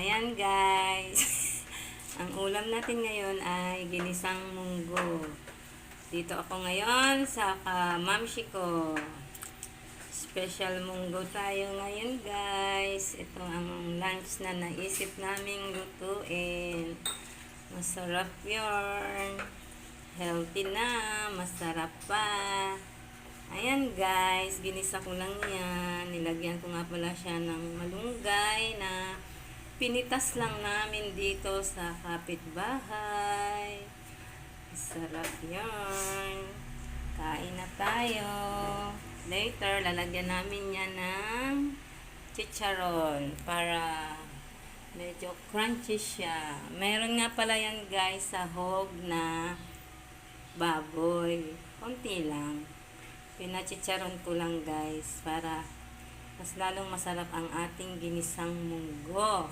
Ayan guys. Ang ulam natin ngayon ay ginisang munggo. Dito ako ngayon sa kamamshi ko. Special munggo tayo ngayon guys. Ito ang lunch na naisip naming lutuin. Masarap yun. Healthy na. Masarap pa. Ayan guys, ginisa ko lang yan. Nilagyan ko nga pala siya ng malunggay na pinitas lang namin dito sa kapitbahay. Sarap yan. Kain na tayo. Later, lalagyan namin yan ng chicharon para medyo crunchy siya. Meron nga pala yan guys sa hog na baboy. Konti lang. Pinachicharon ko lang guys para mas lalong masarap ang ating ginisang munggo.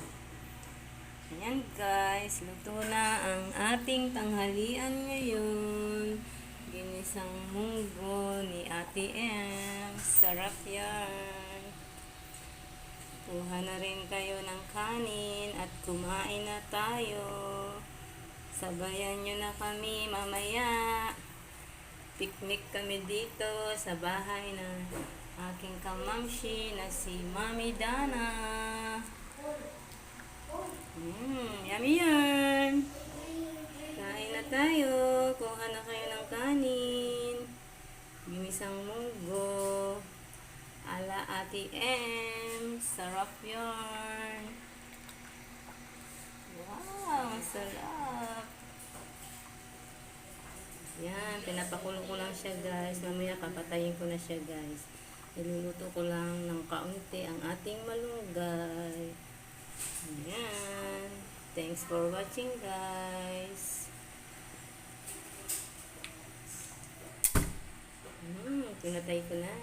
Ayan guys, luto na ang ating tanghalian ngayon. Ginisang munggo ni Ate M. Sarap yan. Kuha na rin kayo ng kanin at kumain na tayo. Sabayan nyo na kami mamaya. Picnic kami dito sa bahay ng aking kamamshi na si Mami Dana. Yummy yan. Kain na tayo. Kuha na kayo ng kanin. Ginisang munggo. Ala Ate M. Sarap yan. Wow, sarap. Yan, pinapakulo ko lang siya guys. Mamaya papatayin ko na siya guys. Niluluto ko lang ng kaunti ang ating malunggay. Yan. Thanks for watching guys. Pinatay ko na.